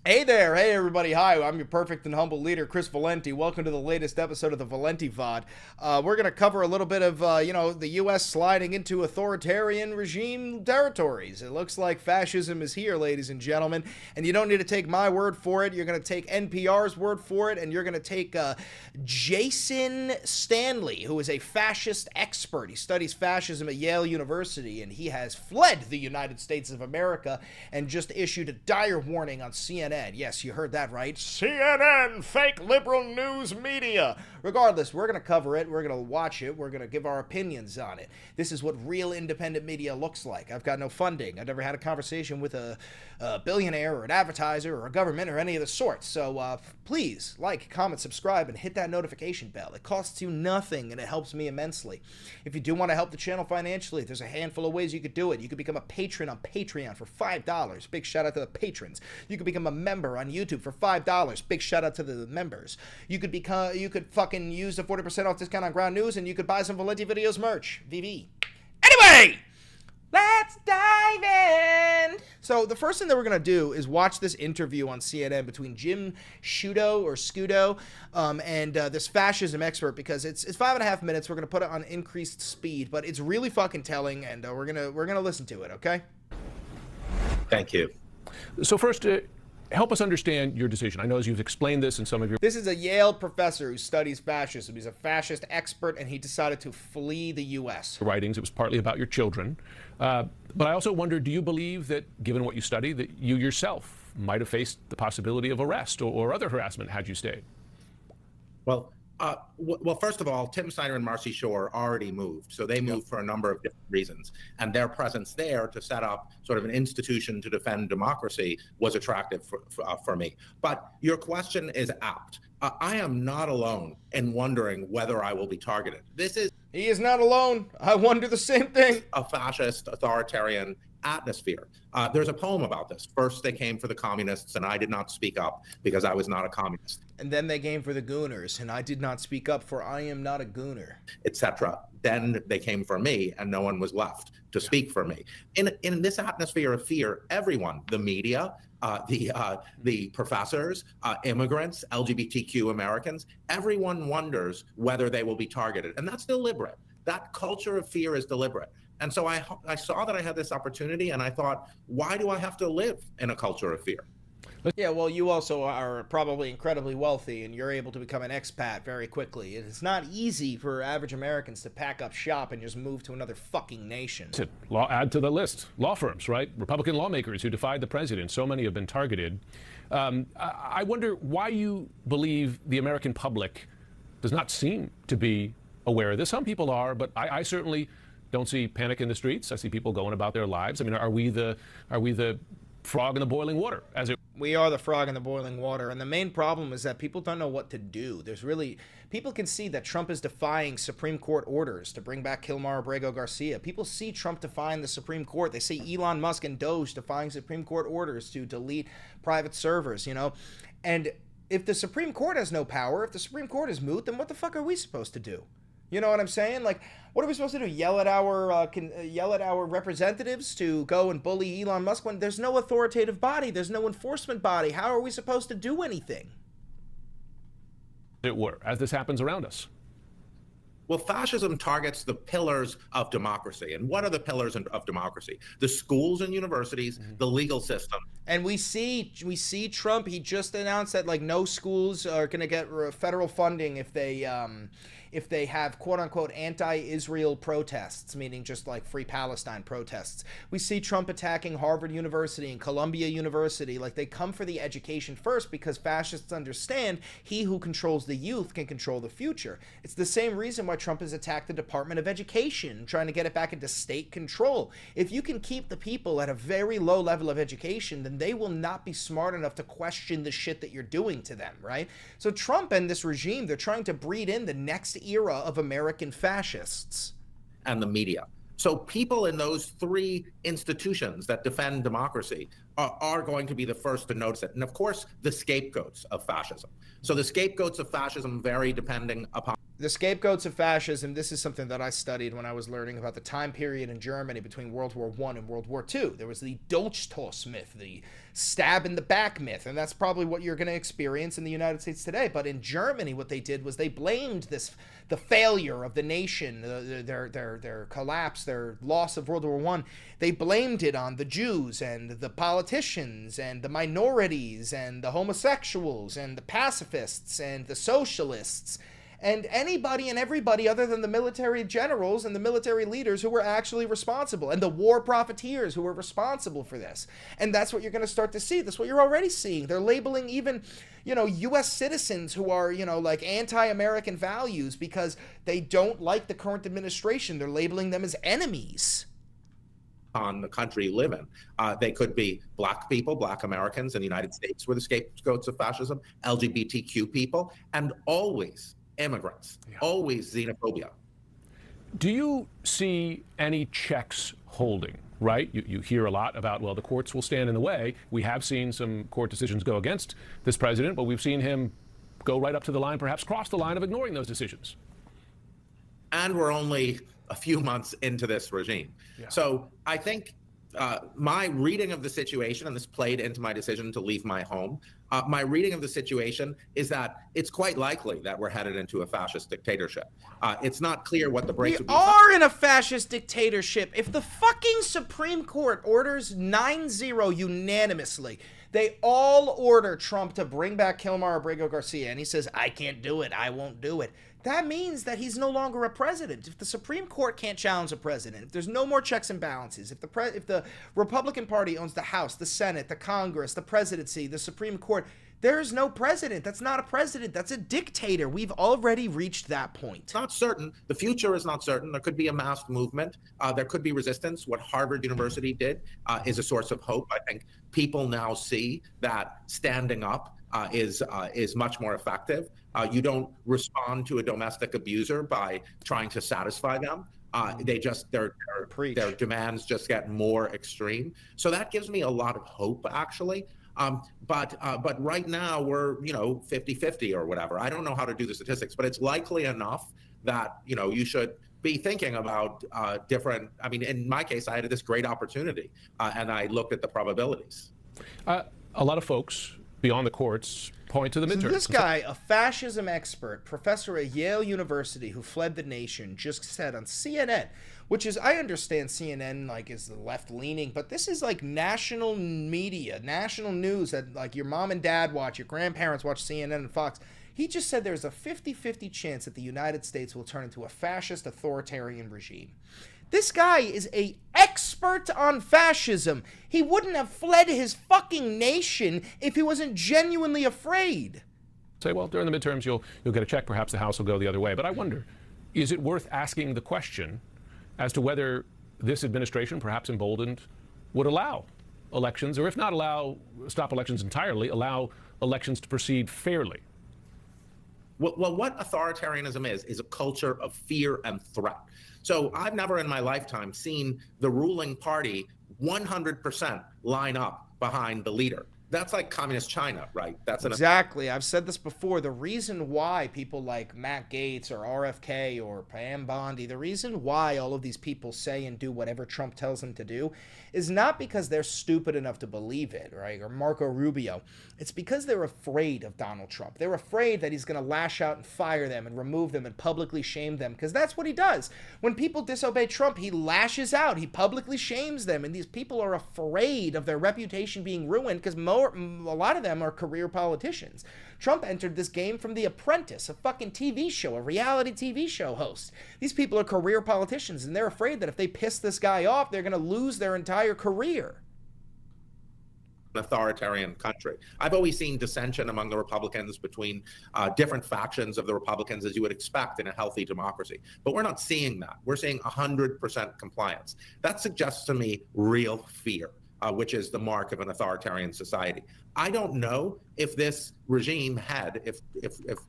Hey there, hey everybody, hi, I'm your perfect and humble leader, Chris Valenti. Welcome to the latest episode of the Valenti VOD. We're going to cover a little bit of, the U.S. sliding into authoritarian regime territories. It looks like fascism is here, ladies and gentlemen, and you don't need to take my word for it. You're going to take NPR's word for it, and you're going to take Jason Stanley, who is a fascist expert. He studies fascism at Yale University, and he has fled the United States of America and just issued a dire warning on CNN. Yes, you heard that right. CNN, fake liberal news media. Regardless, we're going to cover it. We're going to watch it. We're going to give our opinions on it. This is what real independent media looks like. I've got no funding. I've never had a conversation with a billionaire or an advertiser or a government or any of the sorts. So please like, comment, subscribe, and hit that notification bell. It costs you nothing, and it helps me immensely. If you do want to help the channel financially, there's a handful of ways you could do it. You could become a patron on Patreon for $5. Big shout out to the patrons. You could become a member on YouTube for $5. Big shout out to the members. You could fucking use the 40% off discount on Ground News, and you could buy some Valenti Videos merch. VV. Anyway, let's dive in. So the first thing that we're going to do is watch this interview on CNN between Jim Scudo and this fascism expert, because it's 5.5 minutes. We're going to put it on increased speed, but it's really fucking telling, and we're gonna listen to it, okay? Thank you. So first, help us understand your decision. I know as you've explained this in some of your... This is a Yale professor who studies fascism. He's a fascist expert, and he decided to flee the U.S. writings. It was partly about your children. But I also wonder, do you believe that, given what you study, that you yourself might have faced the possibility of arrest or other harassment had you stayed? Well, first of all, Tim Snyder and Marcy Shore already moved. So they moved for a number of different reasons. And their presence there to set up sort of an institution to defend democracy was attractive for me. But your question is apt. I am not alone in wondering whether I will be targeted. He is not alone. I wonder the same thing. A fascist, authoritarian atmosphere. There's a poem about this. First, they came for the communists, and I did not speak up because I was not a communist. And then they came for the gooners, and I did not speak up, for I am not a gooner, etc. Then they came for me, and no one was left to speak for me. In this atmosphere of fear, everyone, the media, the professors, immigrants, LGBTQ Americans, everyone wonders whether they will be targeted. And that's deliberate. That culture of fear is deliberate. And so I saw that I had this opportunity, and I thought, why do I have to live in a culture of fear? Yeah, well, you also are probably incredibly wealthy, and you're able to become an expat very quickly. It's not easy for average Americans to pack up shop and just move to another fucking nation. Add to the list. Law firms, right? Republican lawmakers who defied the president. So many have been targeted. I wonder why you believe the American public does not seem to be aware of this. Some people are, but I certainly don't see panic in the streets. I see people going about their lives. I mean, are we the frog in the boiling water, as it... We are the frog in the boiling water, and the main problem is that people don't know what to do. People can see that Trump is defying Supreme Court orders to bring back Kilmar Abrego Garcia. People see Trump defying the Supreme Court. They see Elon Musk and Doge defying Supreme Court orders to delete private servers, And if the Supreme Court has no power, if the Supreme Court is moot, then what the fuck are we supposed to do? You know what I'm saying? Like, what are we supposed to do? Yell at our representatives to go and bully Elon Musk when there's no authoritative body, there's no enforcement body? How are we supposed to do anything? It were, as this happens around us. Well, fascism targets the pillars of democracy. And what are the pillars of democracy? The schools and universities, the legal system. And we see Trump. He just announced that no schools are going to get federal funding if they have quote unquote anti-Israel protests, meaning just like Free Palestine protests. We see Trump attacking Harvard University and Columbia University. Like, they come for the education first because fascists understand he who controls the youth can control the future. It's the same reason why Trump has attacked the Department of Education, trying to get it back into state control. If you can keep the people at a very low level of education, then they will not be smart enough to question the shit that you're doing to them, right? So Trump and this regime, they're trying to breed in the next era of American fascists. And the media. So people in those three institutions that defend democracy are going to be the first to notice it. And of course, the scapegoats of fascism. So the scapegoats of fascism vary depending upon The scapegoats of fascism, this is something that I studied when I was learning about the time period in Germany between World War I and World War II. There was the Dolchstoß myth, the stab in the back myth, and that's probably what you're going to experience in the United States today. But in Germany, what they did was they blamed the failure of the nation, their collapse, their loss of World War I. They blamed it on the Jews and the politicians and the minorities and the homosexuals and the pacifists and the socialists and anybody and everybody other than the military generals and the military leaders who were actually responsible, and the war profiteers who were responsible for this. And that's what you're going to start to see. That's what you're already seeing. They're labeling even, U.S. citizens who are, like anti-American values because they don't like the current administration. They're labeling them as enemies. On the country you live in. They could be Black people, Black Americans in the United States were the scapegoats of fascism, LGBTQ people, and always immigrants, always xenophobia. Do you see any checks holding, right? You hear a lot about, well, the courts will stand in the way. We have seen some court decisions go against this president, but we've seen him go right up to the line, perhaps cross the line of ignoring those decisions. And we're only a few months into this regime. Yeah. So I think my reading of the situation, and this played into my decision to leave my home, my reading of the situation is that it's quite likely that we're headed into a fascist dictatorship. It's not clear what the breaks would be. We are in a fascist dictatorship. If the fucking Supreme Court orders 9-0 unanimously, they all order Trump to bring back Kilmar Abrego Garcia, and he says, I can't do it, I won't do it. That means that he's no longer a president. If the Supreme Court can't challenge a president, if there's no more checks and balances, if the Republican Party owns the House, the Senate, the Congress, the presidency, the Supreme Court, there is no president. That's not a president. That's a dictator. We've already reached that point. It's not certain. The future is not certain. There could be a mass movement. There could be resistance. What Harvard University did is a source of hope. I think people now see that standing up is much more effective. You don't respond to a domestic abuser by trying to satisfy them. Their demands just get more extreme. So that gives me a lot of hope, actually. But right now we're 50-50 or whatever. I don't know how to do the statistics, but it's likely enough that you should be thinking about different. I mean, in my case, I had this great opportunity, and I looked at the probabilities. A lot of folks beyond the courts point to the midterms. So this guy, a fascism expert, professor at Yale University who fled the nation, just said on CNN, which is, I understand CNN is left-leaning, but this is national media, national news that your mom and dad watch, your grandparents watch CNN and Fox. He just said there's a 50-50 chance that the United States will turn into a fascist authoritarian regime. This guy is an expert on fascism. He wouldn't have fled his fucking nation if he wasn't genuinely afraid. Say, well, during the midterms, you'll get a check. Perhaps the House will go the other way. But I wonder, is it worth asking the question as to whether this administration, perhaps emboldened, would allow elections, or if not stop elections entirely, allow elections to proceed fairly? Well, what authoritarianism is a culture of fear and threat. So I've never in my lifetime seen the ruling party 100% line up behind the leader. That's like communist China, right? Exactly. I've said this before. The reason why people like Matt Gaetz or RFK or Pam Bondi, the reason why all of these people say and do whatever Trump tells them to do is not because they're stupid enough to believe it, right? Or Marco Rubio. It's because they're afraid of Donald Trump. They're afraid that he's going to lash out and fire them and remove them and publicly shame them, because that's what he does. When people disobey Trump, he lashes out. He publicly shames them, and these people are afraid of their reputation being ruined because a lot of them are career politicians. Trump entered this game from The Apprentice, a fucking TV show, a reality TV show host. These people are career politicians, and they're afraid that if they piss this guy off, they're going to lose their entire career. Authoritarian country. I've always seen dissension among the Republicans between different factions of the Republicans, as you would expect in a healthy democracy. But we're not seeing that. We're seeing 100% compliance. That suggests to me real fear, which is the mark of an authoritarian society. I don't know if this regime if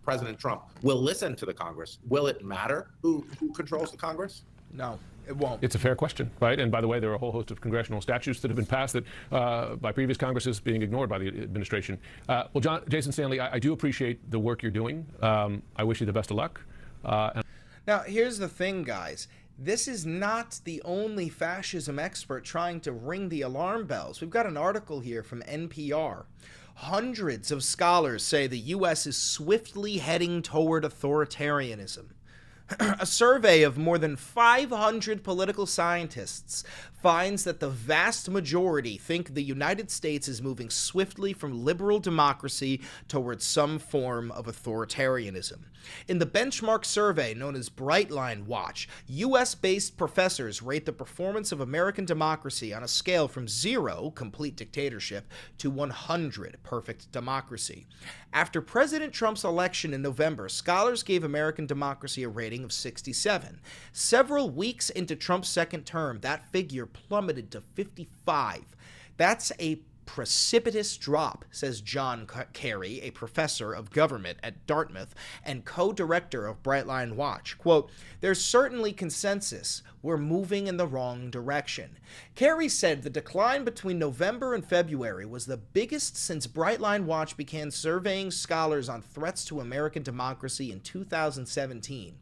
President Trump will listen to the Congress. Will it matter who controls the Congress? No, it won't. It's a fair question, right? And by the way, there are a whole host of congressional statutes that have been passed that by previous Congresses being ignored by the administration. Well, Jason Stanley, I do appreciate the work you're doing. I wish you the best of luck. Now, here's the thing, guys. This is not the only fascism expert trying to ring the alarm bells. We've got an article here from NPR. Hundreds of scholars say the U.S. is swiftly heading toward authoritarianism. A survey of more than 500 political scientists finds that the vast majority think the United States is moving swiftly from liberal democracy towards some form of authoritarianism. In the benchmark survey known as Brightline Watch, U.S.-based professors rate the performance of American democracy on a scale from 0, complete dictatorship, to 100, perfect democracy. After President Trump's election in November, scholars gave American democracy a rating of 67. Several weeks into Trump's second term, that figure plummeted to 55. That's a precipitous drop, says John Kerry, a professor of government at Dartmouth and co-director of Brightline Watch. Quote, "There's certainly consensus. We're moving in the wrong direction." Kerry said the decline between November and February was the biggest since Brightline Watch began surveying scholars on threats to American democracy in 2017.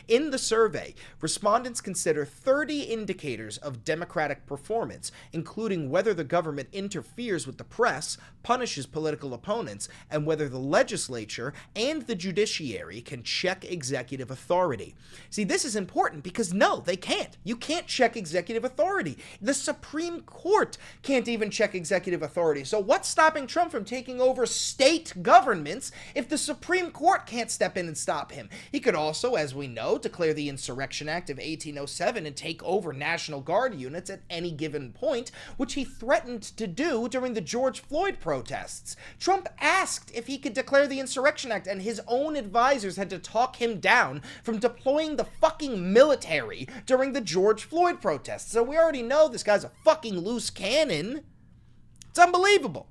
In the survey, respondents consider 30 indicators of democratic performance, including whether the government interferes with the press, punishes political opponents, and whether the legislature and the judiciary can check executive authority. See, this is important because no, they can't. You can't check executive authority. The Supreme Court can't even check executive authority. So what's stopping Trump from taking over state governments if the Supreme Court can't step in and stop him? He could also, as we know, declare the Insurrection Act of 1807 and take over National Guard units at any given point, which he threatened to do during the George Floyd protests. Trump asked if he could declare the Insurrection Act, and his own advisors had to talk him down from deploying the fucking military during the George Floyd protests. So we already know this guy's a fucking loose cannon. It's unbelievable.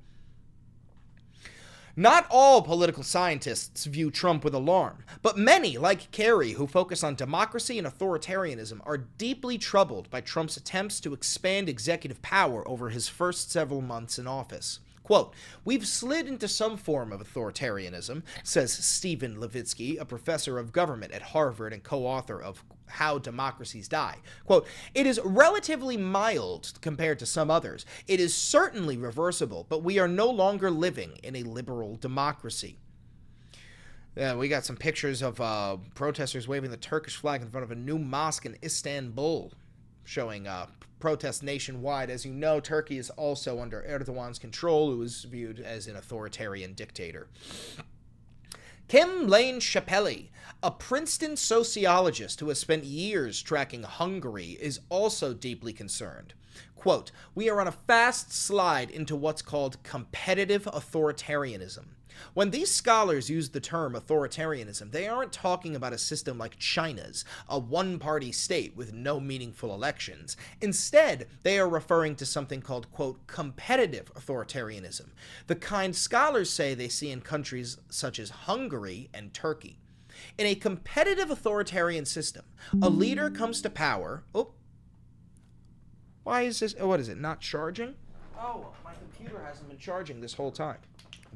Not all political scientists view Trump with alarm, but many, like Kerry, who focus on democracy and authoritarianism, are deeply troubled by Trump's attempts to expand executive power over his first several months in office. Quote, "We've slid into some form of authoritarianism," says Stephen Levitsky, a professor of government at Harvard and co-author of How Democracies Die. Quote, "It is relatively mild compared to some others. It is certainly reversible, but we are no longer living in a liberal democracy." We got some pictures of protesters waving the Turkish flag in front of a new mosque in Istanbul, showing protests nationwide. As you know, Turkey is also under Erdogan's control, who is viewed as an authoritarian dictator. Kim Lane Chappelli, a Princeton sociologist who has spent years tracking Hungary, is also deeply concerned. Quote, "We are on a fast slide into what's called competitive authoritarianism." When these scholars use the term authoritarianism, they aren't talking about a system like China's, a one-party state with no meaningful elections. Instead, they are referring to something called, quote, competitive authoritarianism, the kind scholars say they see in countries such as Hungary and Turkey. In a competitive authoritarian system, a leader comes to power. Oh, why is this? What is it? Not charging? Oh, my computer hasn't been charging this whole time.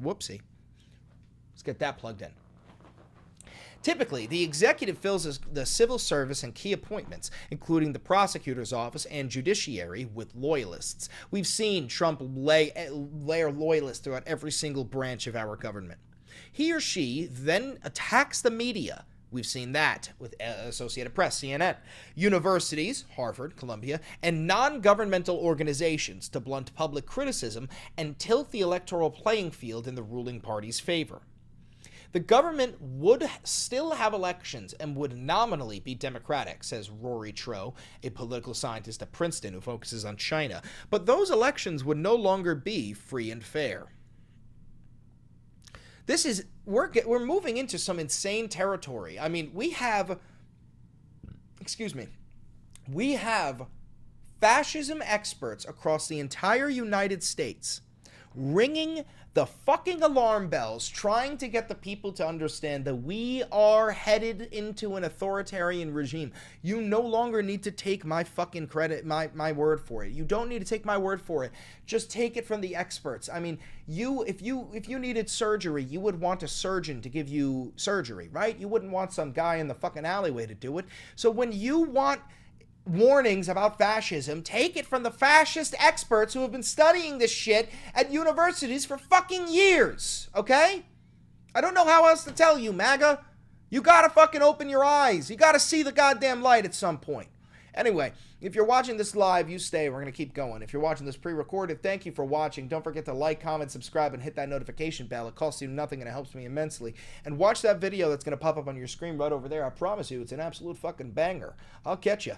Whoopsie. Let's get that plugged in. Typically, the executive fills the civil service and key appointments, including the prosecutor's office and judiciary, with loyalists. We've seen Trump layer loyalists throughout every single branch of our government. He or she then attacks the media. We've seen that with Associated Press, CNN, universities, Harvard, Columbia, and non-governmental organizations to blunt public criticism and tilt the electoral playing field in the ruling party's favor. The government would still have elections and would nominally be democratic, says Rory Troe, a political scientist at Princeton who focuses on China, but those elections would no longer be free and fair. We're moving into some insane territory. I mean, we have fascism experts across the entire United States ringing the fucking alarm bells, trying to get the people to understand that we are headed into an authoritarian regime. You no longer need to take my fucking credit, my word for it. You don't need to take my word for it. Just take it from the experts. I mean, if you needed surgery, you would want a surgeon to give you surgery, right? You wouldn't want some guy in the fucking alleyway to do it. So when you want warnings about fascism, take it from the fascist experts who have been studying this shit at universities for fucking years, okay? I don't know how else to tell you, MAGA. You gotta fucking open your eyes. You gotta see the goddamn light at some point. Anyway, if you're watching this live, you stay. We're gonna keep going. If you're watching this pre-recorded, thank you for watching. Don't forget to like, comment, subscribe, and hit that notification bell. It costs you nothing and it helps me immensely. And watch that video that's gonna pop up on your screen right over there. I promise you, it's an absolute fucking banger. I'll catch ya.